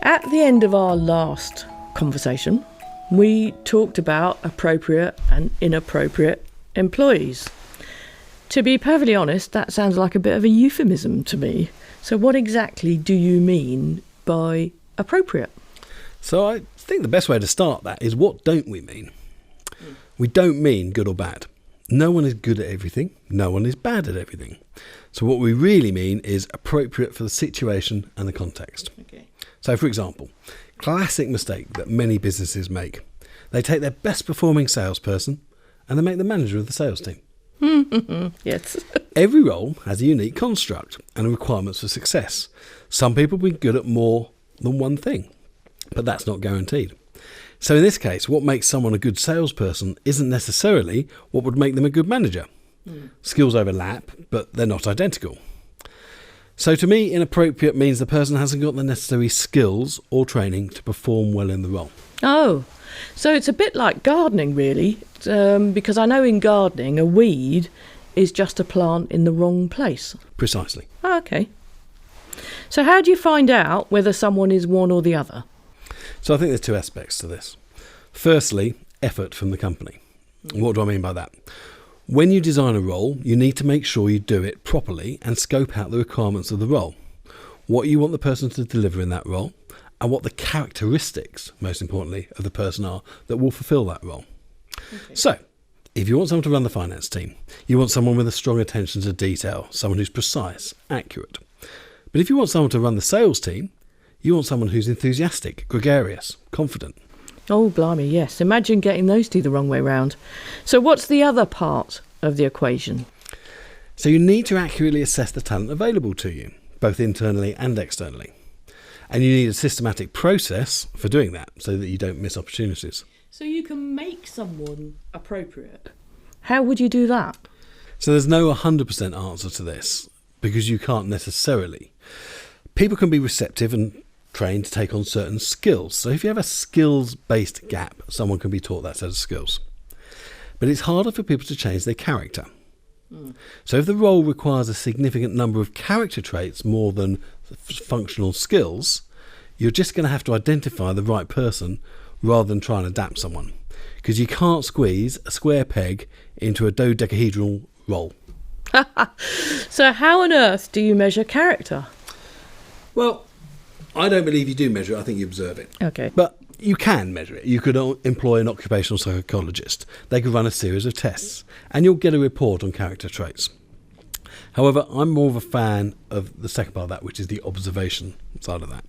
At the end of our last conversation, we talked about appropriate and inappropriate employees. To be perfectly honest, that sounds like a bit of a euphemism to me. So what exactly do you mean by appropriate? So I think the best way to start that is, what don't we mean? We don't mean good or bad. No one is good at everything. No one is bad at everything. So what we really mean is appropriate for the situation and the context. Okay. So for example, classic mistake that many businesses make. They take their best performing salesperson and they make the manager of the sales team. Yes. Every role has a unique construct and requirements for success. Some people will be good at more than one thing, but that's not guaranteed. So in this case, what makes someone a good salesperson isn't necessarily what would make them a good manager. Skills overlap, but they're not identical. So to me, inappropriate means the person hasn't got the necessary skills or training to perform well in the role. Oh, so it's a bit like gardening, really, because I know in gardening a weed is just a plant in the wrong place. Precisely. Oh, okay. So how do you find out whether someone is one or the other? So I think there's two aspects to this. Firstly, effort from the company. What do I mean by that? When you design a role, you need to make sure you do it properly and scope out the requirements of the role, what you want the person to deliver in that role, and what the characteristics, most importantly, of the person are that will fulfill that role. Okay. So, if you want someone to run the finance team, you want someone with a strong attention to detail, someone who's precise, accurate. But if you want someone to run the sales team, you want someone who's enthusiastic, gregarious, confident. Oh, blimey, yes. Imagine getting those two the wrong way round. So what's the other part of the equation? So you need to accurately assess the talent available to you, both internally and externally. And you need a systematic process for doing that so that you don't miss opportunities. So you can make someone appropriate. How would you do that? So there's no 100% answer to this, because you can't necessarily. People can be receptive and trained to take on certain skills. So if you have a skills-based gap, someone can be taught that set of skills. But it's harder for people to change their character. So if the role requires a significant number of character traits more than functional skills, you're just going to have to identify the right person rather than try and adapt someone. Because you can't squeeze a square peg into a dodecahedral roll. So how on earth do you measure character? Well, I don't believe you do measure it. I think you observe it. Okay. But you can measure it. You could employ an occupational psychologist. They could run a series of tests and you'll get a report on character traits. However, I'm more of a fan of the second part of that, which is the observation side of that.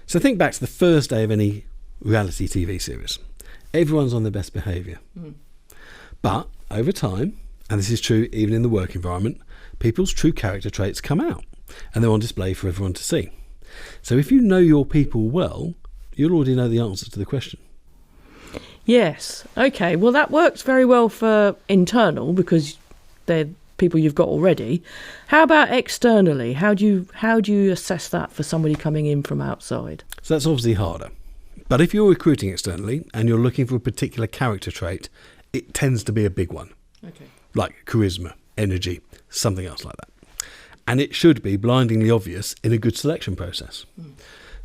So think back to the first day of any reality TV series. Everyone's on their best behaviour. But over time, and this is true even in the work environment, people's true character traits come out and they're on display for everyone to see. So if you know your people well, you'll already know the answer to the question. Yes. Okay. Well, that works very well for internal because they're people you've got already. How about externally? How do you assess that for somebody coming in from outside? So that's obviously harder. But if you're recruiting externally and you're looking for a particular character trait, it tends to be a big one. Okay. Like charisma, energy, something else like that. And it should be blindingly obvious in a good selection process.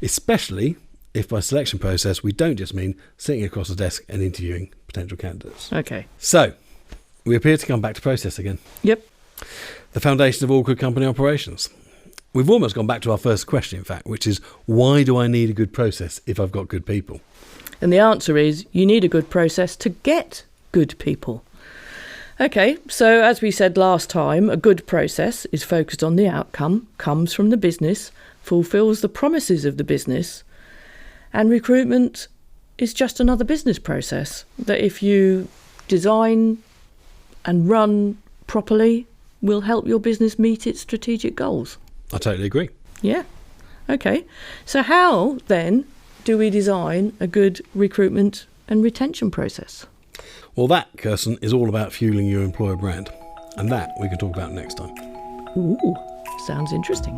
Especially if by selection process we don't just mean sitting across the desk and interviewing potential candidates. Okay. So, we appear to come back to process again. Yep. The foundation of all good company operations. We've almost gone back to our first question, in fact, which is, why do I need a good process if I've got good people? And the answer is, you need a good process to get good people. Okay, so as we said last time, a good process is focused on the outcome, comes from the business, fulfills the promises of the business, and recruitment is just another business process that if you design and run properly will help your business meet its strategic goals. I totally agree. Yeah. Okay. So how then do we design a good recruitment and retention process? Well, that, Kirsten, is all about fueling your employer brand. And that we can talk about next time. Ooh, sounds interesting.